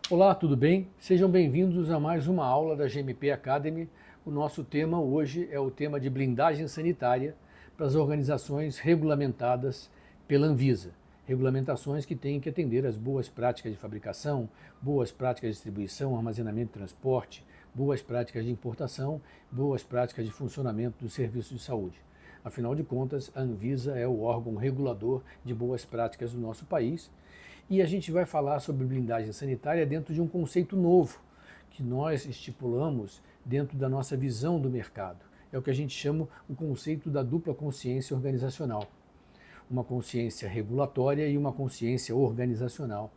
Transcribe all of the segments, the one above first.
Olá, tudo bem? Sejam bem-vindos a mais uma aula da GMP Academy. O nosso tema hoje é o tema de blindagem sanitária para as organizações regulamentadas pela Anvisa. Regulamentações que têm que atender às boas práticas de fabricação, boas práticas de distribuição, armazenamento e transporte, boas práticas de importação, boas práticas de funcionamento dos serviços de saúde. Afinal de contas, a Anvisa é o órgão regulador de boas práticas do nosso país e a gente vai falar sobre blindagem sanitária dentro de um conceito novo que nós estipulamos dentro da nossa visão do mercado. É o que a gente chama o conceito da dupla consciência organizacional. Uma consciência regulatória e uma consciência organizacional,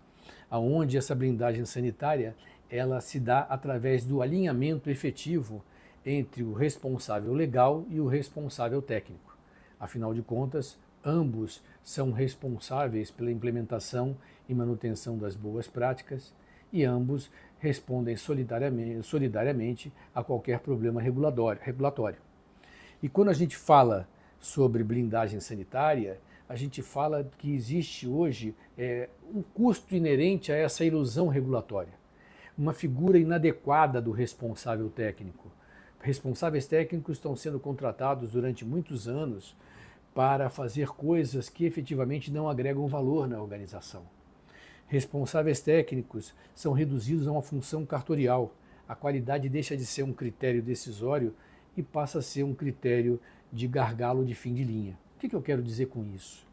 aonde essa blindagem sanitária ela se dá através do alinhamento efetivo entre o responsável legal e o responsável técnico. Afinal de contas, ambos são responsáveis pela implementação e manutenção das boas práticas e ambos respondem solidariamente a qualquer problema regulatório. E quando a gente fala sobre blindagem sanitária, a gente fala que existe hoje um custo inerente a essa ilusão regulatória, uma figura inadequada do responsável técnico. Responsáveis técnicos estão sendo contratados durante muitos anos para fazer coisas que efetivamente não agregam valor na organização. Responsáveis técnicos são reduzidos a uma função cartorial. A qualidade deixa de ser um critério decisório e passa a ser um critério de gargalo de fim de linha. O que eu quero dizer com isso?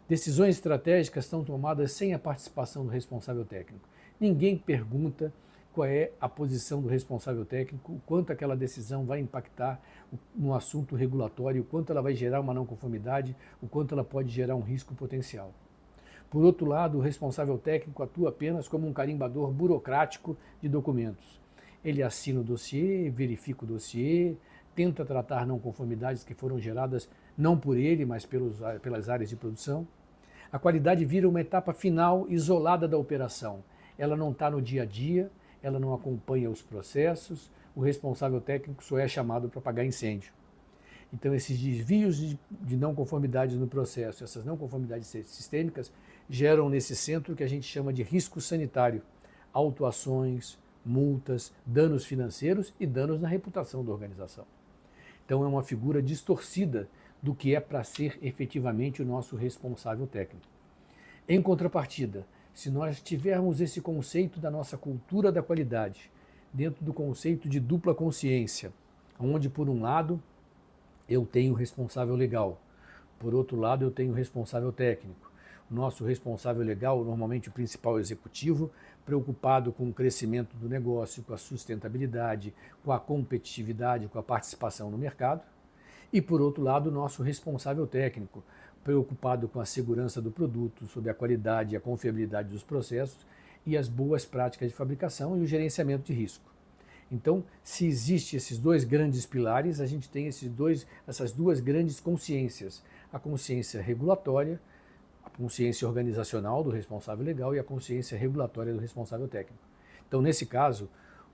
Decisões estratégicas são tomadas sem a participação do responsável técnico. Ninguém pergunta qual é a posição do responsável técnico, o quanto aquela decisão vai impactar no assunto regulatório, o quanto ela vai gerar uma não conformidade, o quanto ela pode gerar um risco potencial. Por outro lado, o responsável técnico atua apenas como um carimbador burocrático de documentos. Ele assina o dossiê, verifica o dossiê, tenta tratar não conformidades que foram geradas não por ele, mas pelas áreas de produção. A qualidade vira uma etapa final isolada da operação. Ela não está no dia a dia, ela não acompanha os processos, o responsável técnico só é chamado para apagar incêndio. Então, esses desvios de não conformidades no processo, essas não conformidades sistêmicas, geram nesse centro o que a gente chama de risco sanitário, autuações, multas, danos financeiros e danos na reputação da organização. Então, é uma figura distorcida do que é para ser efetivamente o nosso responsável técnico. Em contrapartida, se nós tivermos esse conceito da nossa cultura da qualidade, dentro do conceito de dupla consciência, onde, por um lado, eu tenho o responsável legal, por outro lado, eu tenho o responsável técnico. O nosso responsável legal, normalmente o principal executivo, preocupado com o crescimento do negócio, com a sustentabilidade, com a competitividade, com a participação no mercado. E, por outro lado, o nosso responsável técnico, preocupado com a segurança do produto, sobre a qualidade e a confiabilidade dos processos e as boas práticas de fabricação e o gerenciamento de risco. Então, se existem esses dois grandes pilares, a gente tem essas duas grandes consciências. A consciência regulatória, a consciência organizacional do responsável legal e a consciência regulatória do responsável técnico. Então, nesse caso,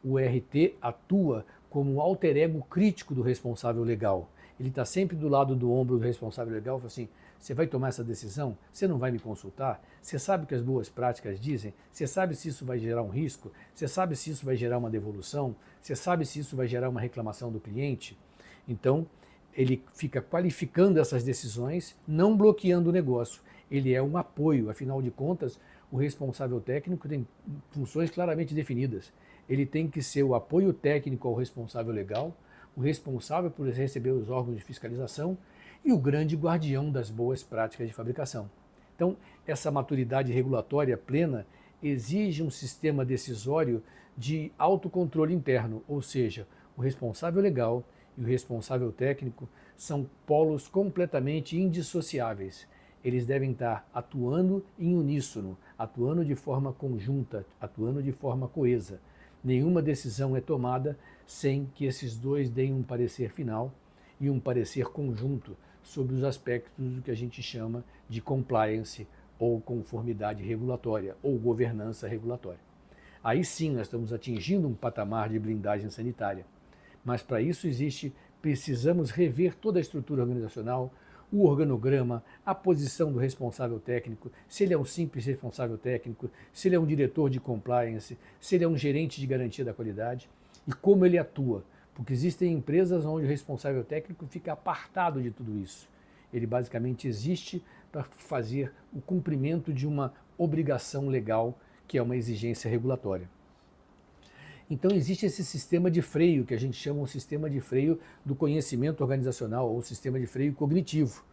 o RT atua como um alter ego crítico do responsável legal. Ele está sempre do lado do ombro do responsável legal e fala assim, você vai tomar essa decisão? Você não vai me consultar? Você sabe o que as boas práticas dizem? Você sabe se isso vai gerar um risco? Você sabe se isso vai gerar uma devolução? Você sabe se isso vai gerar uma reclamação do cliente? Então, ele fica qualificando essas decisões, não bloqueando o negócio. Ele é um apoio, afinal de contas, o responsável técnico tem funções claramente definidas. Ele tem que ser o apoio técnico ao responsável legal, o responsável por receber os órgãos de fiscalização e o grande guardião das boas práticas de fabricação. Então, essa maturidade regulatória plena exige um sistema decisório de autocontrole interno, ou seja, o responsável legal e o responsável técnico são polos completamente indissociáveis. Eles devem estar atuando em uníssono, atuando de forma conjunta, atuando de forma coesa. Nenhuma decisão é tomada sem que esses dois deem um parecer final e um parecer conjunto sobre os aspectos do que a gente chama de compliance ou conformidade regulatória ou governança regulatória. Aí sim nós estamos atingindo um patamar de blindagem sanitária. Mas para isso precisamos rever toda a estrutura organizacional, o organograma, a posição do responsável técnico, se ele é um simples responsável técnico, se ele é um diretor de compliance, se ele é um gerente de garantia da qualidade e como ele atua. Porque existem empresas onde o responsável técnico fica apartado de tudo isso. Ele basicamente existe para fazer o cumprimento de uma obrigação legal, que é uma exigência regulatória. Então existe esse sistema de freio, que a gente chama um sistema de freio do conhecimento organizacional, ou sistema de freio cognitivo.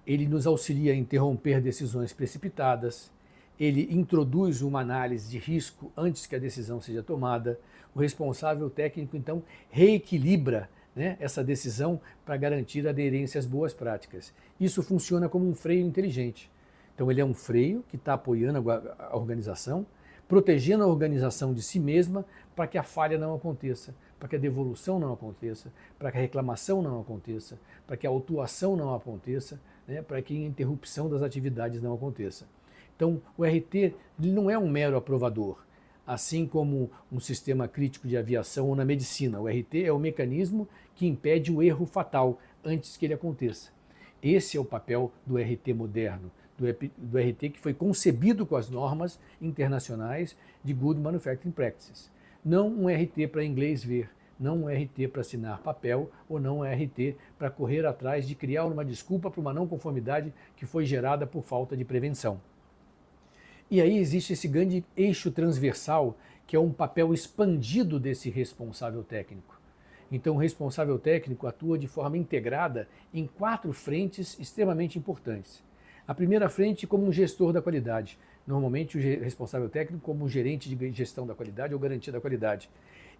Ele nos auxilia a interromper decisões precipitadas, ele introduz uma análise de risco antes que a decisão seja tomada. O responsável técnico, então, reequilibra, né, essa decisão para garantir a aderência às boas práticas. Isso funciona como um freio inteligente. Então ele é um freio que está apoiando a organização, protegendo a organização de si mesma para que a falha não aconteça, para que a devolução não aconteça, para que a reclamação não aconteça, para que a autuação não aconteça, né, para que a interrupção das atividades não aconteça. Então o RT não é um mero aprovador, assim como um sistema crítico de aviação ou na medicina. O RT é o mecanismo que impede o erro fatal antes que ele aconteça. Esse é o papel do RT moderno, do RT que foi concebido com as normas internacionais de Good Manufacturing Practices. Não um RT para inglês ver, não um RT para assinar papel ou não um RT para correr atrás de criar uma desculpa para uma não conformidade que foi gerada por falta de prevenção. E aí existe esse grande eixo transversal, que é um papel expandido desse responsável técnico. Então o responsável técnico atua de forma integrada em 4 frentes extremamente importantes. A primeira frente como um gestor da qualidade, normalmente o responsável técnico como um gerente de gestão da qualidade ou garantia da qualidade.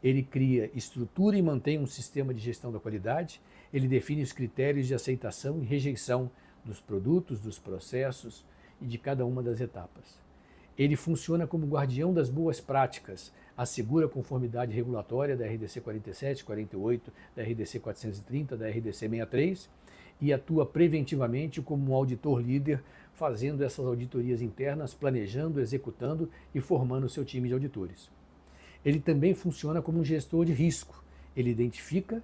Ele cria estrutura e mantém um sistema de gestão da qualidade, ele define os critérios de aceitação e rejeição dos produtos, dos processos e de cada uma das etapas. Ele funciona como guardião das boas práticas, assegura a conformidade regulatória da RDC 47, 48, da RDC 430, da RDC 63 e atua preventivamente como um auditor líder, fazendo essas auditorias internas, planejando, executando e formando o seu time de auditores. Ele também funciona como um gestor de risco. Ele identifica,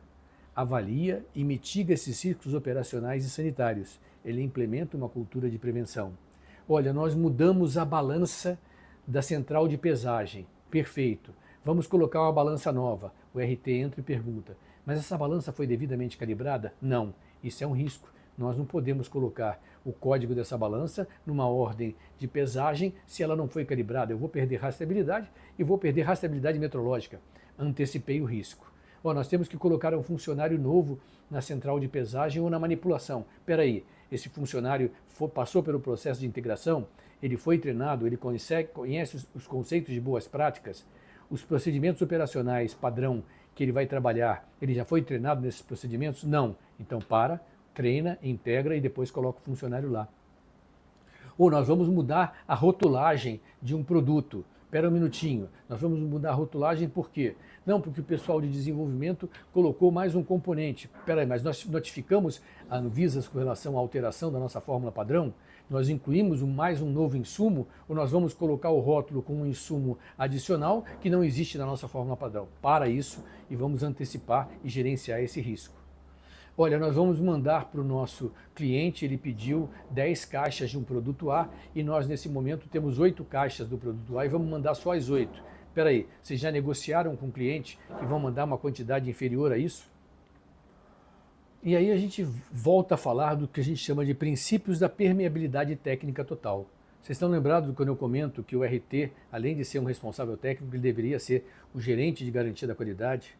avalia e mitiga esses riscos operacionais e sanitários. Ele implementa uma cultura de prevenção. Olha, nós mudamos a balança da central de pesagem. Perfeito. Vamos colocar uma balança nova. O RT entra e pergunta, mas essa balança foi devidamente calibrada? Não. Isso é um risco. Nós não podemos colocar o código dessa balança numa ordem de pesagem se ela não foi calibrada. Eu vou perder rastreabilidade e vou perder rastreabilidade metrológica. Antecipei o risco. Nós temos que colocar um funcionário novo na central de pesagem ou na manipulação. Espera aí, esse funcionário passou pelo processo de integração, ele foi treinado, ele conhece os conceitos de boas práticas, os procedimentos operacionais padrão que ele vai trabalhar, ele já foi treinado nesses procedimentos? Não. Então treina, integra e depois coloca o funcionário lá. Ou nós vamos mudar a rotulagem de um produto. Espera um minutinho, nós vamos mudar a rotulagem por quê? Não, porque o pessoal de desenvolvimento colocou mais um componente. Espera aí, mas nós notificamos a Anvisa com relação à alteração da nossa fórmula padrão? Nós incluímos mais um novo insumo ou nós vamos colocar o rótulo com um insumo adicional que não existe na nossa fórmula padrão? Para isso e vamos antecipar e gerenciar esse risco. Olha, nós vamos mandar para o nosso cliente, ele pediu 10 caixas de um produto A e nós nesse momento temos 8 caixas do produto A e vamos mandar só as 8. Espera aí, vocês já negociaram com o cliente e vão mandar uma quantidade inferior a isso? E aí a gente volta a falar do que a gente chama de princípios da permeabilidade técnica total. Vocês estão lembrados quando eu comento que o RT, além de ser um responsável técnico, ele deveria ser o gerente de garantia da qualidade?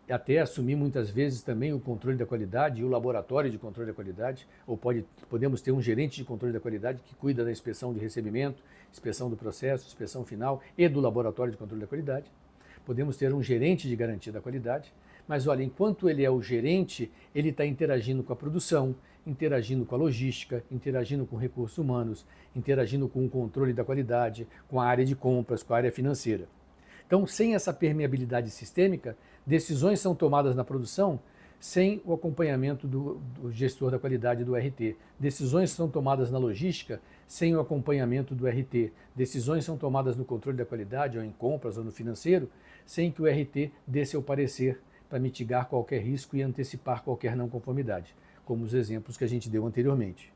Até assumir muitas vezes também o controle da qualidade e o laboratório de controle da qualidade, ou podemos ter um gerente de controle da qualidade que cuida da inspeção de recebimento, inspeção do processo, inspeção final e do laboratório de controle da qualidade. Podemos ter um gerente de garantia da qualidade, mas olha, enquanto ele é o gerente, ele está interagindo com a produção, interagindo com a logística, interagindo com recursos humanos, interagindo com o controle da qualidade, com a área de compras, com a área financeira. Então, sem essa permeabilidade sistêmica, decisões são tomadas na produção sem o acompanhamento do gestor da qualidade do RT. Decisões são tomadas na logística sem o acompanhamento do RT. Decisões são tomadas no controle da qualidade, ou em compras, ou no financeiro, sem que o RT dê seu parecer para mitigar qualquer risco e antecipar qualquer não conformidade. como os exemplos que a gente deu anteriormente.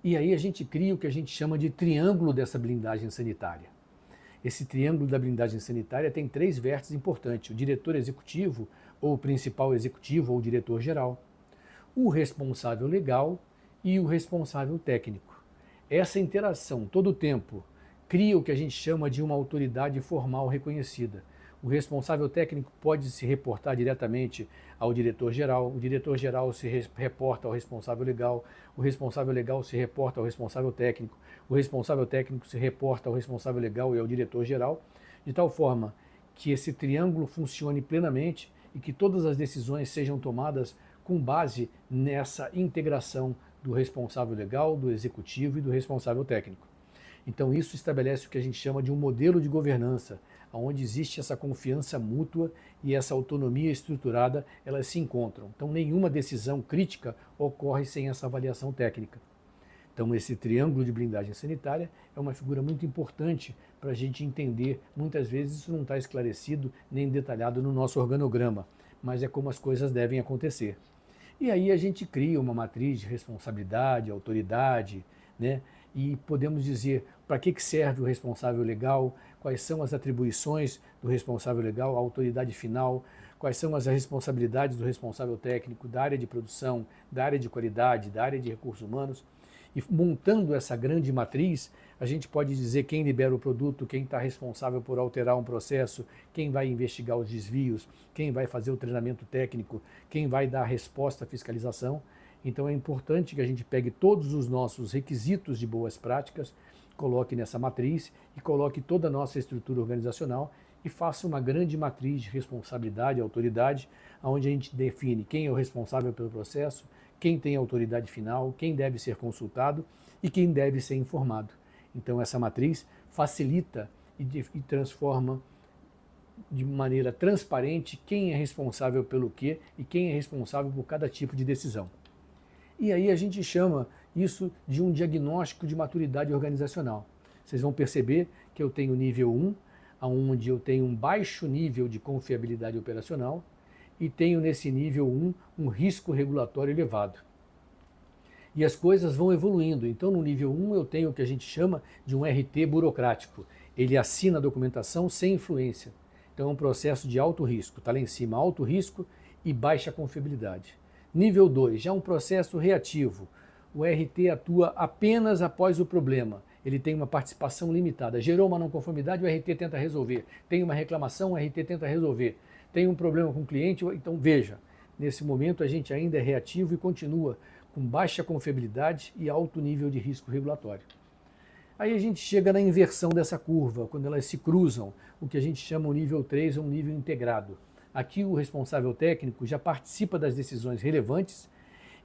E aí a gente cria o que a gente chama de triângulo dessa blindagem sanitária. Esse triângulo da blindagem sanitária tem 3 vértices importantes: o diretor executivo, ou o principal executivo, ou o diretor-geral, o responsável legal e o responsável técnico. Essa interação, todo o tempo, cria o que a gente chama de uma autoridade formal reconhecida. O responsável técnico pode se reportar diretamente ao diretor-geral, o diretor-geral se reporta ao responsável legal se reporta ao responsável técnico, o responsável técnico se reporta ao responsável legal e ao diretor-geral, de tal forma que esse triângulo funcione plenamente e que todas as decisões sejam tomadas com base nessa integração do responsável legal, do executivo e do responsável técnico. Então isso estabelece o que a gente chama de um modelo de governança, onde existe essa confiança mútua e essa autonomia estruturada, elas se encontram. Então nenhuma decisão crítica ocorre sem essa avaliação técnica. Então esse triângulo de blindagem sanitária é uma figura muito importante para a gente entender. Muitas vezes isso não está esclarecido nem detalhado no nosso organograma, mas é como as coisas devem acontecer. E aí a gente cria uma matriz de responsabilidade, autoridade, né? E podemos dizer para que serve o responsável legal, quais são as atribuições do responsável legal, a autoridade final, quais são as responsabilidades do responsável técnico, da área de produção, da área de qualidade, da área de recursos humanos. E montando essa grande matriz, a gente pode dizer quem libera o produto, quem está responsável por alterar um processo, quem vai investigar os desvios, quem vai fazer o treinamento técnico, quem vai dar a resposta à fiscalização. Então é importante que a gente pegue todos os nossos requisitos de boas práticas, coloque nessa matriz e coloque toda a nossa estrutura organizacional e faça uma grande matriz de responsabilidade e autoridade, onde a gente define quem é o responsável pelo processo, quem tem a autoridade final, quem deve ser consultado e quem deve ser informado. Então essa matriz facilita e transforma de maneira transparente quem é responsável pelo quê e quem é responsável por cada tipo de decisão. E aí a gente chama isso de um diagnóstico de maturidade organizacional. Vocês vão perceber que eu tenho nível 1, onde eu tenho um baixo nível de confiabilidade operacional, e tenho nesse nível 1 um risco regulatório elevado. E as coisas vão evoluindo. Então no nível 1 eu tenho o que a gente chama de um RT burocrático. Ele assina a documentação sem influência. Então é um processo de alto risco. Está lá em cima, alto risco e baixa confiabilidade. Nível 2, já um processo reativo. O RT atua apenas após o problema. Ele tem uma participação limitada. Gerou uma não conformidade, o RT tenta resolver. Tem uma reclamação, o RT tenta resolver. Tem um problema com o cliente, então veja, nesse momento a gente ainda é reativo e continua com baixa confiabilidade e alto nível de risco regulatório. Aí a gente chega na inversão dessa curva, quando elas se cruzam, o que a gente chama o nível 3 é um nível integrado. Aqui o responsável técnico já participa das decisões relevantes,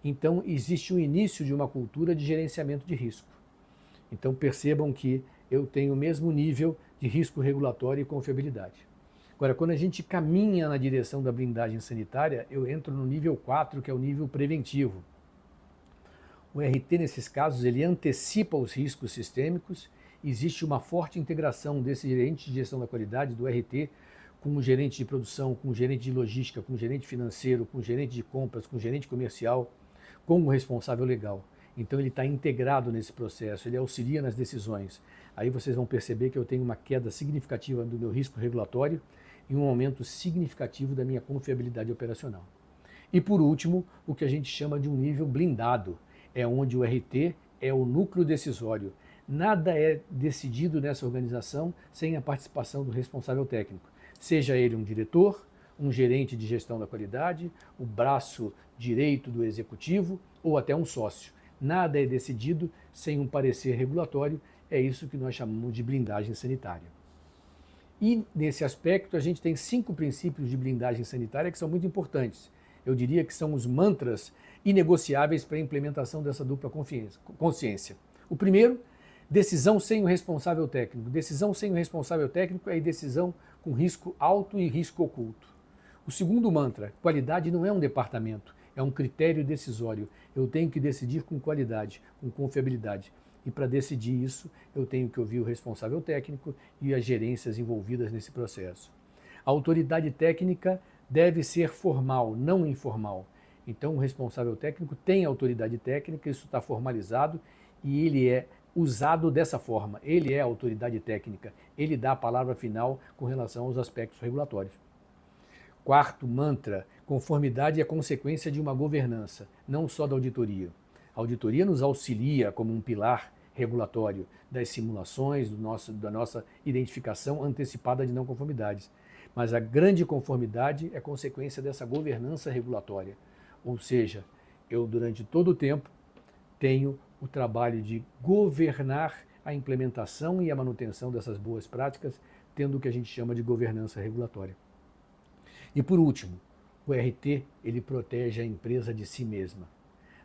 então existe o início de uma cultura de gerenciamento de risco. Então percebam que eu tenho o mesmo nível de risco regulatório e confiabilidade. Agora, quando a gente caminha na direção da blindagem sanitária, eu entro no nível 4, que é o nível preventivo. O RT, nesses casos, ele antecipa os riscos sistêmicos, existe uma forte integração desse gerente de gestão da qualidade, do RT, com o gerente de produção, com o gerente de logística, com o gerente financeiro, com o gerente de compras, com o gerente comercial, com o responsável legal. Então ele está integrado nesse processo, ele auxilia nas decisões. Aí vocês vão perceber que eu tenho uma queda significativa do meu risco regulatório e um aumento significativo da minha confiabilidade operacional. E por último, o que a gente chama de um nível blindado, é onde o RT é o núcleo decisório. Nada é decidido nessa organização sem a participação do responsável técnico. Seja ele um diretor, um gerente de gestão da qualidade, o braço direito do executivo ou até um sócio. Nada é decidido sem um parecer regulatório, é isso que nós chamamos de blindagem sanitária. E nesse aspecto a gente tem 5 princípios de blindagem sanitária que são muito importantes. Eu diria que são os mantras inegociáveis para a implementação dessa dupla consciência. O primeiro, decisão sem o responsável técnico. Decisão sem o responsável técnico é decisão com risco alto e risco oculto. O segundo mantra, qualidade não é um departamento, é um critério decisório. Eu tenho que decidir com qualidade, com confiabilidade. E para decidir isso, eu tenho que ouvir o responsável técnico e as gerências envolvidas nesse processo. A autoridade técnica deve ser formal, não informal. Então, o responsável técnico tem autoridade técnica, isso está formalizado e ele é usado dessa forma. Ele é a autoridade técnica, ele dá a palavra final com relação aos aspectos regulatórios. Quarto mantra, conformidade é consequência de uma governança, não só da auditoria. A auditoria nos auxilia como um pilar regulatório das simulações, da nossa identificação antecipada de não conformidades. Mas a grande conformidade é consequência dessa governança regulatória. Ou seja, eu durante todo o tempo tenho o trabalho de governar a implementação e a manutenção dessas boas práticas, tendo o que a gente chama de governança regulatória. E por último, o RT ele protege a empresa de si mesma.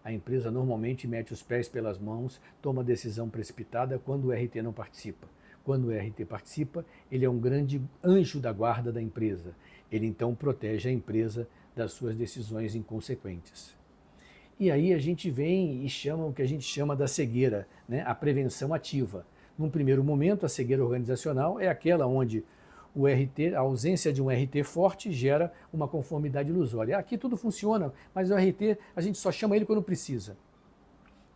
A empresa normalmente mete os pés pelas mãos, toma decisão precipitada quando o RT não participa. Quando o RT participa, ele é um grande anjo da guarda da empresa. Ele então protege a empresa das suas decisões inconsequentes. E aí a gente vem e chama o que a gente chama da cegueira, né? A prevenção ativa. Num primeiro momento, a cegueira organizacional é aquela onde o RT, a ausência de um RT forte gera uma conformidade ilusória. Aqui tudo funciona, mas o RT a gente só chama ele quando precisa.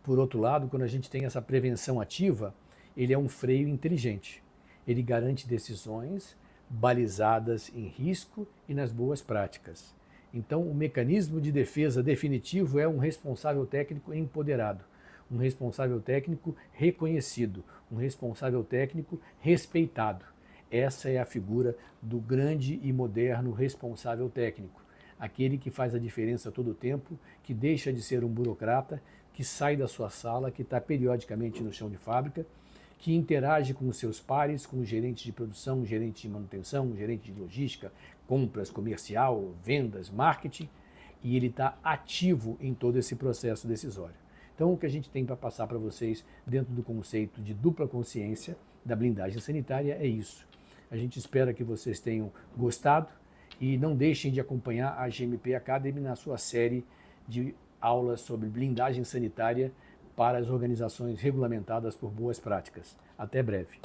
Por outro lado, quando a gente tem essa prevenção ativa, ele é um freio inteligente. Ele garante decisões balizadas em risco e nas boas práticas. Então, o mecanismo de defesa definitivo é um responsável técnico empoderado, um responsável técnico reconhecido, um responsável técnico respeitado. Essa é a figura do grande e moderno responsável técnico, aquele que faz a diferença todo o tempo, que deixa de ser um burocrata, que sai da sua sala, que está periodicamente no chão de fábrica, que interage com os seus pares, com os gerentes de produção, gerentes de manutenção, gerente de logística, compras, comercial, vendas, marketing, e ele está ativo em todo esse processo decisório. Então, o que a gente tem para passar para vocês dentro do conceito de dupla consciência da blindagem sanitária é isso. A gente espera que vocês tenham gostado e não deixem de acompanhar a GMP Academy na sua série de aulas sobre blindagem sanitária para as organizações regulamentadas por boas práticas. Até breve.